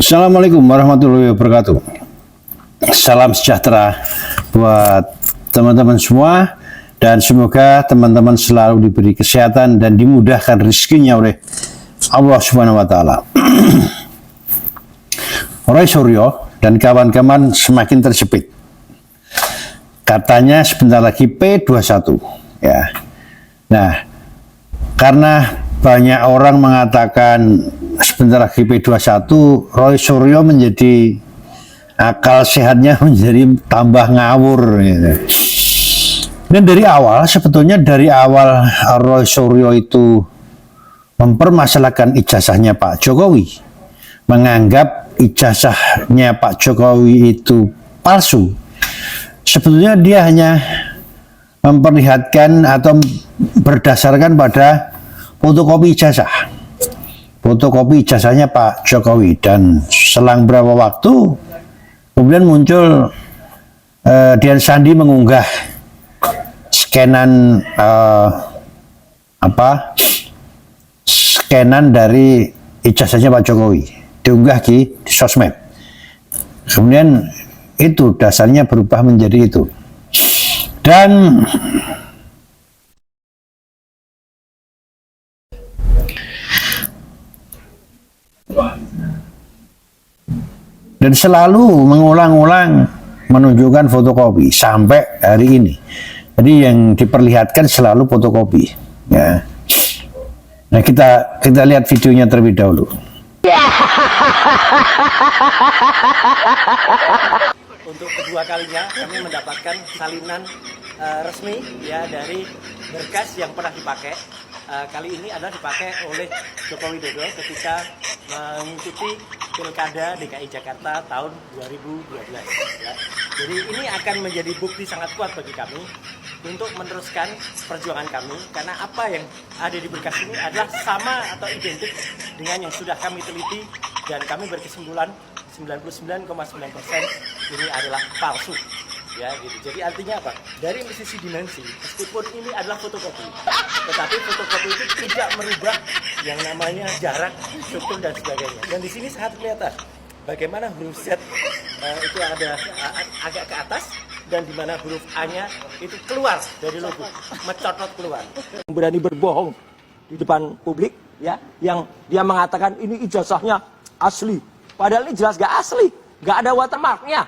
Assalamualaikum warahmatullahi wabarakatuh. Salam sejahtera buat teman-teman semua, dan semoga teman-teman selalu diberi kesehatan dan dimudahkan rezekinya oleh Allah Subhanahu wa Ta'ala. Roy Suryo dan kawan-kawan semakin terjepit. Katanya sebentar lagi P21 ya. Nah, karena banyak orang mengatakan sebentar lagi P21, Roy Suryo menjadi akal sehatnya menjadi tambah ngawur gitu. Dan sebetulnya dari awal Roy Suryo itu mempermasalahkan ijazahnya Pak Jokowi, menganggap ijazahnya Pak Jokowi itu palsu. Sebetulnya dia hanya memperlihatkan atau berdasarkan pada fotokopi ijazah. Fotokopi ijazahnya Pak Jokowi, dan selang berapa waktu kemudian muncul Dian Sandi mengunggah scanan scanan dari ijazahnya Pak Jokowi, diunggah di sosmed. Kemudian itu dasarnya berubah menjadi itu. Dan selalu mengulang-ulang menunjukkan fotokopi sampai hari ini. Jadi yang diperlihatkan selalu fotokopi. Ya. Nah, kita lihat videonya terlebih dahulu. Untuk kedua kalinya kami mendapatkan salinan resmi ya dari berkas yang pernah dipakai. Kali ini adalah dipakai oleh Joko Widodo ketika mengikuti Pilkada DKI Jakarta tahun 2012. Ya. Jadi ini akan menjadi bukti sangat kuat bagi kami untuk meneruskan perjuangan kami, karena apa yang ada di berkas ini adalah sama atau identik dengan yang sudah kami teliti, dan kami berkesimpulan 99,9% ini adalah palsu. Ya, gitu. Jadi artinya apa? Dari sisi dimensi, meskipun ini adalah fotokopi, tetapi fotokopi itu tidak merubah yang namanya jarak, struktur dan sebagainya. Dan di sini sangat kelihatan bagaimana huruf Z itu ada agak ke atas, dan di mana huruf A-nya itu keluar dari logo, mencotot keluar. Berani berbohong di depan publik, ya, yang dia mengatakan ini ijazahnya asli, padahal ini jelas gak asli, gak ada watermarknya,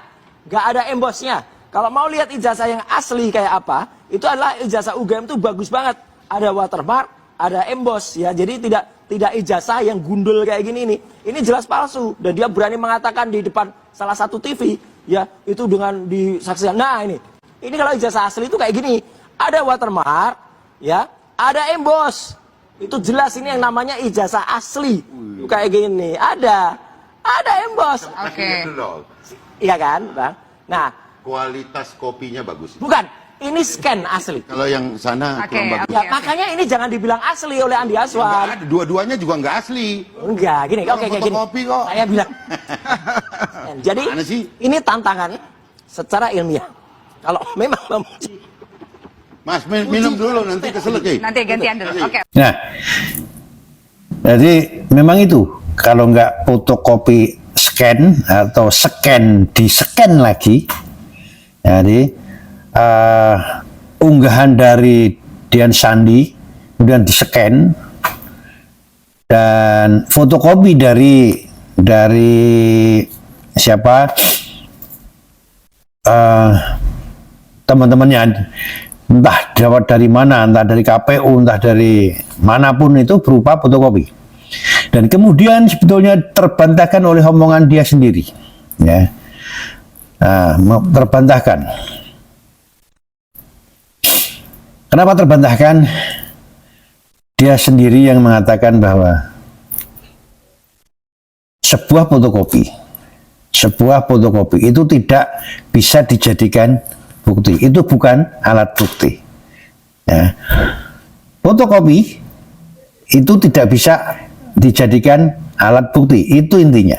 gak ada embossnya. Kalau mau lihat ijazah yang asli kayak apa, itu adalah ijazah UGM itu bagus banget. Ada watermark, ada emboss ya. Jadi tidak ijazah yang gundul kayak gini nih. Ini jelas palsu, dan dia berani mengatakan di depan salah satu TV ya, itu dengan disaksikan. Nah, ini kalau ijazah asli itu kayak gini. Ada watermark ya, ada emboss. Itu jelas ini yang namanya ijazah asli. Kayak gini. Ada emboss. Oke. Iya kan, Bang? Nah, kualitas kopinya bagus. bukan, ini scan asli. Kalau yang sana kurang bagus. Ya, makanya ini jangan dibilang asli oleh Andi Aswar. Enggak, dua-duanya juga nggak asli. Enggak, gini, oke gini. Fotokopi kok. Saya bilang. Jadi Mana sih? ini tantangan secara ilmiah. Kalau memang memuji. Mas, minum dulu nanti keselak. Nanti gantian dulu. Oke. Nah, jadi memang itu, kalau nggak fotokopi scan atau di scan lagi, jadi unggahan dari Dian Sandi kemudian di scan, dan fotokopi dari siapa teman-temannya, entah dapat dari mana, entah dari KPU, entah dari manapun, itu berupa fotokopi. Dan kemudian sebetulnya terbantahkan oleh omongan dia sendiri, ya. Terbantahkan. Kenapa terbantahkan? Dia sendiri yang mengatakan bahwa sebuah fotokopi itu tidak bisa dijadikan bukti. Itu bukan alat bukti. Ya. Fotokopi itu tidak bisa dijadikan alat bukti. Itu intinya.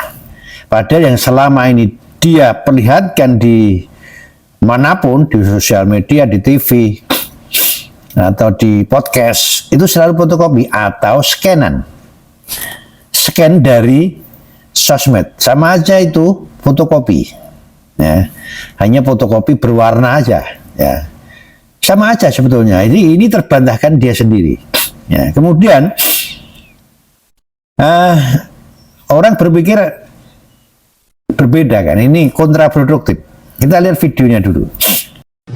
Padahal yang selama ini dia perlihatkan di manapun, di sosial media, di TV, atau di podcast, itu selalu fotokopi atau scanan. Scan dari sosmed, sama aja itu fotokopi. Ya. Hanya fotokopi berwarna aja, ya. Sama aja sebetulnya. Ini terbantahkan dia sendiri. Ya. Kemudian orang berpikir berbeda kan, ini kontraproduktif. Kita lihat videonya dulu.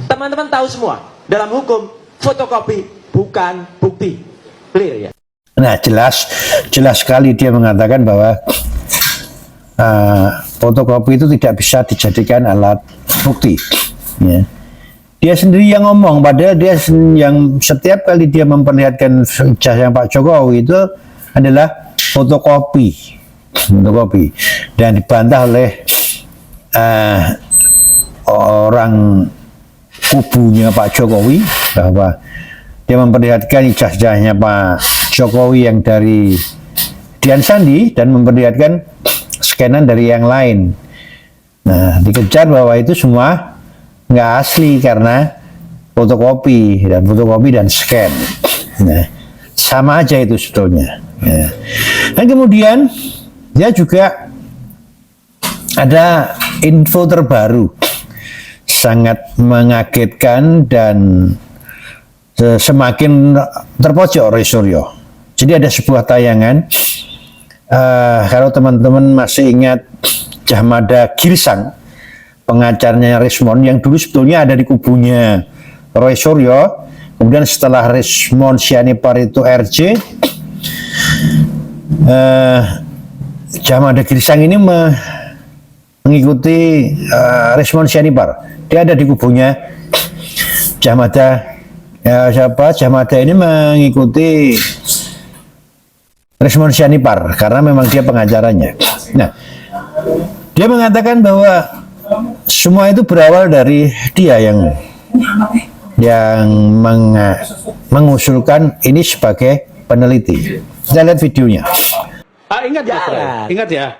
Teman-teman tahu semua, dalam hukum fotokopi bukan bukti. Clear ya? Nah, jelas sekali dia mengatakan bahwa fotokopi itu tidak bisa dijadikan alat bukti. Ya. Dia sendiri yang ngomong, padahal dia yang setiap kali dia memperlihatkan ijazah Pak Jokowi itu adalah fotokopi, dan dibantah oleh orang kubunya Pak Jokowi bahwa dia memperlihatkan ijazahnya Pak Jokowi yang dari Dian Sandi dan memperlihatkan scanan dari yang lain. Nah, dikejar bahwa itu semua nggak asli karena fotokopi dan scan. Nah, sama aja itu sebetulnya. Ya. Dan kemudian dia juga ada info terbaru sangat mengagetkan dan semakin terpojok Roy Suryo. Jadi ada sebuah tayangan, kalau teman-teman masih ingat Djamada Girsang, pengacaranya Rismond yang dulu sebetulnya ada di kubunya Roy Suryo, kemudian setelah Rismond Sianipar itu RJ, Djamada Girsang ini mengikuti Rismond Sianipar. Dia ada di kubunya Djamada. Djamada ini mengikuti Rismond Sianipar karena memang dia pengacaranya. Nah, dia mengatakan bahwa semua itu berawal dari dia yang mengusulkan ini sebagai peneliti. Kita lihat videonya. Ingat Mas Roy, ingat ya.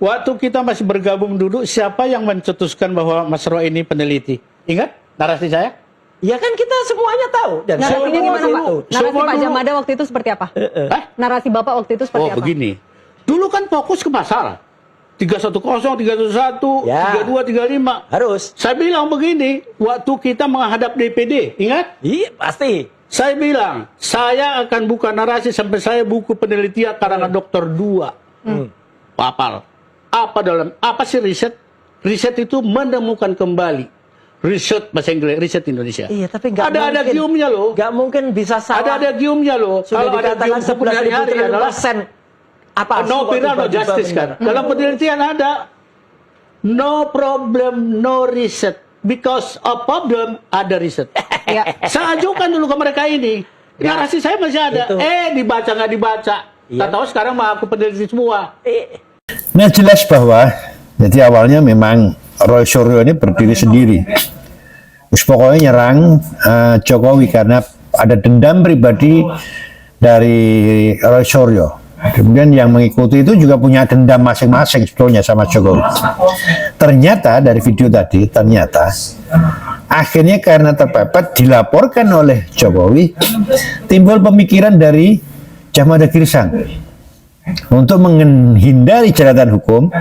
Waktu kita masih bergabung dulu, siapa yang mencetuskan bahwa Mas Roy ini peneliti? Ingat narasi saya? Ya kan kita semuanya tahu. Dan Narasinya gimana Pak? Narasi Semua Pak dulu- Djamada waktu itu seperti apa? Narasi Bapak waktu itu seperti apa? Begini. Dulu kan fokus ke masalah. 310, 311, Ya. 32, 35. harus. Saya bilang begini, waktu kita menghadap DPD, ingat? Iya, pasti. Saya bilang, saya akan buka narasi sampai saya buku penelitian karangan dokter 2. Papal. Apa sih riset? Riset itu menemukan kembali. Riset bahasa Inggris, riset Indonesia. Iya, tapi nggak ada mungkin. giumnya loh. Nggak mungkin bisa salah. Ada giumnya loh. Sudah Kalau ada gium dikatakan 11.000 hari adalah triliun %. Apa? no penal, no justice kan. Dalam penelitian ada no problem, no reset. Because of problem, ada riset. Ya. Saya ajukan dulu ke mereka ini. Narasi saya masih ada. Itu. Dibaca nggak dibaca. Iya. Tak tahu sekarang mah aku peneliti semua. Nah, jelas bahwa jadi awalnya memang Roy Suryo ini berdiri sendiri. Terus pokoknya nyerang Jokowi karena ada dendam pribadi dari Roy Suryo. Kemudian yang mengikuti itu juga punya dendam masing-masing sebetulnya sama Jokowi. Ternyata dari video tadi, akhirnya karena terpepet dilaporkan oleh Jokowi, timbul pemikiran dari Djamada Girsang untuk menghindari jeratan hukum.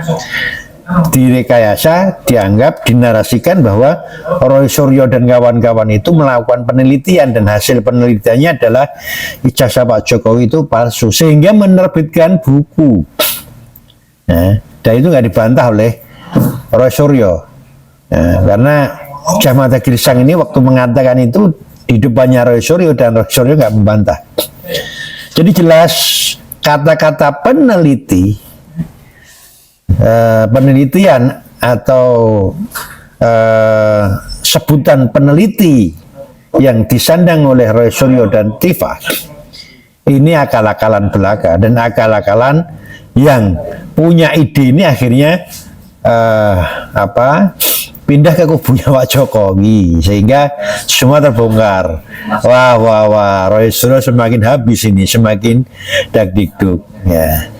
Direkayasa, dianggap, dinarasikan bahwa Roy Suryo dan kawan-kawan itu melakukan penelitian dan hasil penelitiannya adalah ijazah Pak Jokowi itu palsu, sehingga menerbitkan buku. Nah, dan itu nggak dibantah oleh Roy Suryo. Nah, karena Djamada Girsang ini waktu mengatakan itu di depannya Roy Suryo dan Roy Suryo nggak membantah. Jadi jelas kata-kata penelitian atau sebutan peneliti yang disandang oleh Roy Suryo dan Tifa ini akal-akalan belaka, dan akal-akalan yang punya ide ini akhirnya pindah ke kubunya Pak Jokowi sehingga semua terbongkar. Wah, Roy Suryo semakin habis ini, semakin dakdikduk ya.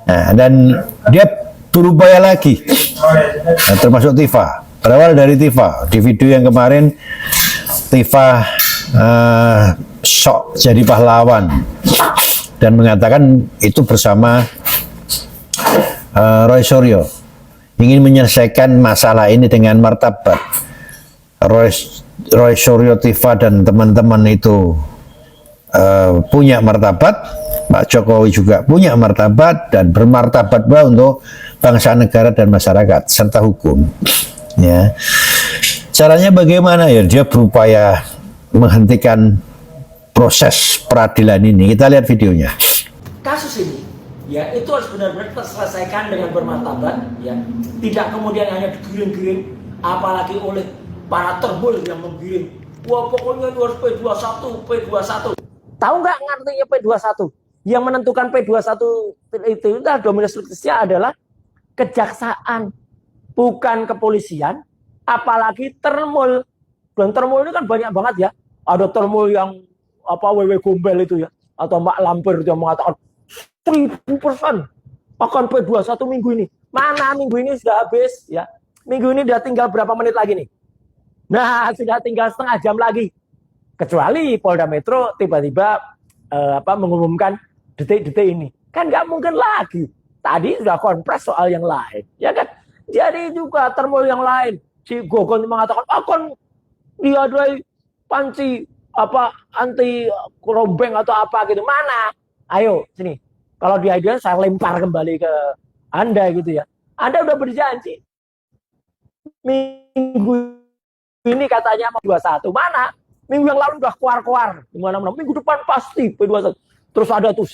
Nah, dan dia berupaya lagi, nah, termasuk Tifa. Berawal dari Tifa. Di video yang kemarin Tifa sok jadi pahlawan dan mengatakan itu bersama Roy Suryo ingin menyelesaikan masalah ini dengan martabat. Roy Suryo Tiva dan teman-teman itu punya martabat, Pak Jokowi juga punya martabat dan bermartabat pula untuk bangsa, negara dan masyarakat serta hukum. Ya, caranya bagaimana ya? Dia berupaya menghentikan proses peradilan ini. Kita lihat videonya. Kasus ini ya itu harus benar-benar terselesaikan dengan bermartabat, ya, tidak kemudian hanya digiring-giring, apalagi oleh para terbul yang menggiring. Wah, pokoknya itu harus P21. Tahu nggak artinya P21? Yang menentukan P21 itu dominus jurisdiknya adalah kejaksaan, bukan kepolisian, apalagi termul. Dan termul ini kan banyak banget ya. Ada termul yang WW Gombel itu ya, atau Mak Lampir yang mengatakan 1000% akan P21 minggu ini. Mana minggu ini sudah habis ya. Minggu ini udah tinggal berapa menit lagi nih? Nah, sudah tinggal setengah jam lagi. Kecuali Polda Metro tiba-tiba mengumumkan detik-detik ini. Kan nggak mungkin lagi. Tadi sudah konpres soal yang lain, ya kan? Jadi juga termul yang lain. Si Gogon mengatakan akan diadai panci anti rombeng atau apa gitu. Mana? Ayo sini. Kalau diadai saya lempar kembali ke Anda gitu ya. Anda udah berjanji minggu ini katanya mau 21. Mana? Minggu yang lalu udah keluar-keluar. Gimana-mana. Minggu depan pasti P21. Terus ada tuh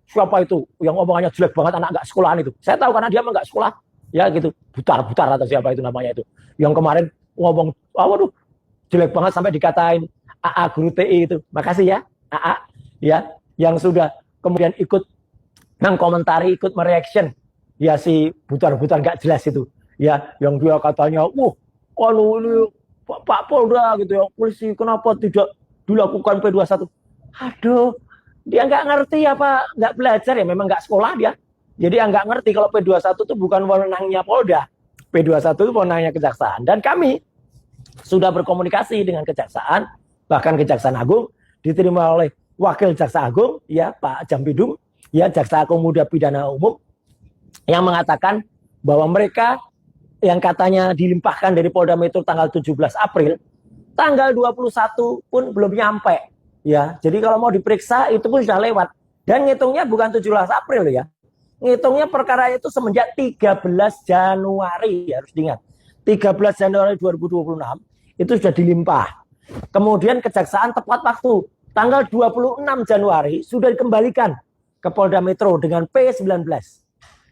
siapa itu yang omongannya jelek banget, anak nggak sekolahan itu. Saya tahu karena dia emang nggak sekolah. Ya gitu. Butar atau siapa itu namanya itu. Yang kemarin ngomong, waduh, jelek banget sampai dikatain AA guru TI itu. Makasih ya, AA. Ya, yang sudah kemudian ikut mengkomentari, ikut mereaction. Ya si butar-butar nggak jelas itu. Ya, yang dia katanya, kalau ini Pak Polda gitu ya, polisi kenapa tidak dilakukan P21? Aduh, dia nggak ngerti apa, nggak belajar ya, memang nggak sekolah dia. Jadi nggak ngerti kalau P21 itu bukan wewenangnya Polda. P21 itu wewenangnya kejaksaan. Dan kami sudah berkomunikasi dengan kejaksaan, bahkan Kejaksaan Agung, diterima oleh Wakil Jaksa Agung, ya Pak Jampidum, ya Jaksa Agung Muda Pidana Umum, yang mengatakan bahwa mereka yang katanya dilimpahkan dari Polda Metro tanggal 17 April, tanggal 21 pun belum nyampe. Ya, jadi kalau mau diperiksa itu pun sudah lewat. Dan ngitungnya bukan 17 April ya. Ngitungnya perkara itu semenjak 13 Januari, harus diingat. 13 Januari 2026 itu sudah dilimpah. Kemudian kejaksaan tepat waktu tanggal 26 Januari sudah dikembalikan ke Polda Metro dengan P19.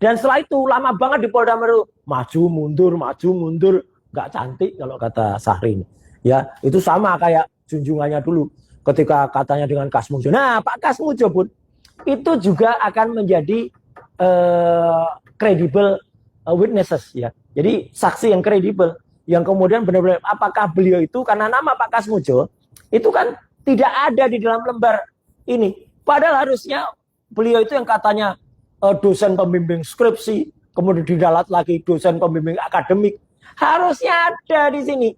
Dan setelah itu lama banget di Polda Metro, maju mundur, nggak cantik kalau kata Syahrini. Ya, itu sama kayak junjungannya dulu ketika katanya dengan Kasmujo. Nah, Pak Kasmujo pun itu juga akan menjadi credible witnesses ya. Jadi saksi yang kredibel, yang kemudian benar-benar apakah beliau itu, karena nama Pak Kasmujo itu kan tidak ada di dalam lembar ini. Padahal harusnya beliau itu yang katanya dosen pembimbing skripsi, kemudian didalat lagi dosen pembimbing akademik, harusnya ada di sini.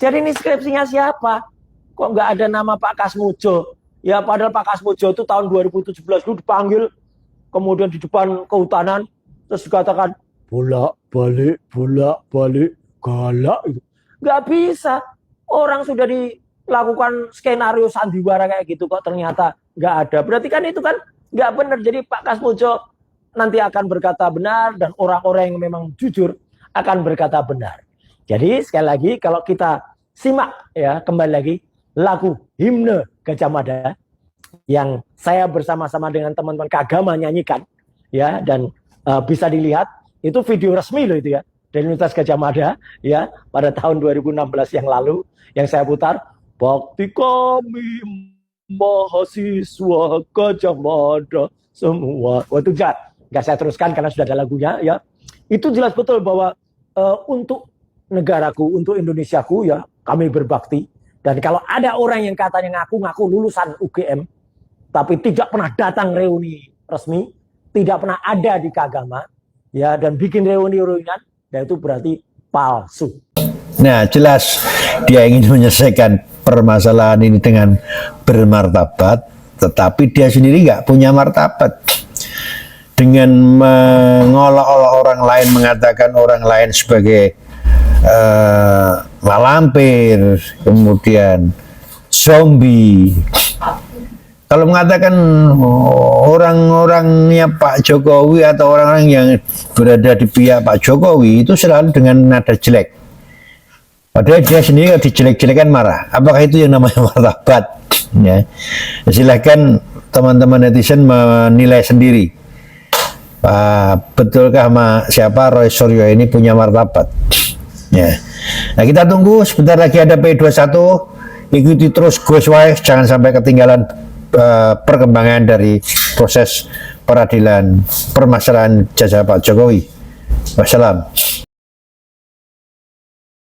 Jadi ini skripsinya siapa? Kok nggak ada nama Pak Kasmujo? Ya padahal Pak Kasmujo itu tahun 2017 itu dipanggil, kemudian di depan kehutanan, terus dikatakan bolak-balik, galak itu. Nggak bisa. Orang sudah dilakukan skenario sandiwara kayak gitu kok ternyata nggak ada. Berarti kan itu kan nggak benar. Jadi Pak Kasmujo nanti akan berkata benar dan orang-orang yang memang jujur akan berkata benar. Jadi sekali lagi kalau kita simak ya kembali lagi lagu himne Gajah Mada yang saya bersama-sama dengan teman-teman Kagama nyanyikan ya, dan bisa dilihat itu video resmi loh itu ya dari Universitas Gajah Mada ya pada tahun 2016 yang lalu yang saya putar, bakti kami mahasiswa Gajah Mada semua. Itu nggak saya teruskan karena sudah ada lagunya ya. Itu jelas betul bahwa untuk negaraku, untuk Indonesiaku ya kami berbakti. Dan kalau ada orang yang katanya ngaku-ngaku lulusan UGM tapi tidak pernah datang reuni resmi, tidak pernah ada di Kagama ya, dan bikin reuni-reunian, dan itu berarti palsu. Nah, jelas dia ingin menyelesaikan permasalahan ini dengan bermartabat, tetapi dia sendiri nggak punya martabat. dengan mengolok-olok orang lain, mengatakan orang lain sebagai malampir, kemudian zombie. Kalau mengatakan orang-orangnya Pak Jokowi atau orang-orang yang berada di pihak Pak Jokowi itu selalu dengan nada jelek. Padahal dia sendiri kalau dijelek-jelekan marah. Apakah itu yang namanya martabat? Ya. Silahkan teman-teman netizen menilai sendiri. Betulkah siapa Roy Suryo ini punya martabat? Ya. Nah, kita tunggu sebentar lagi ada P21. Ikuti terus Gus Wise, jangan sampai ketinggalan perkembangan dari proses peradilan permasalahan jasa Pak Jokowi. Wassalam.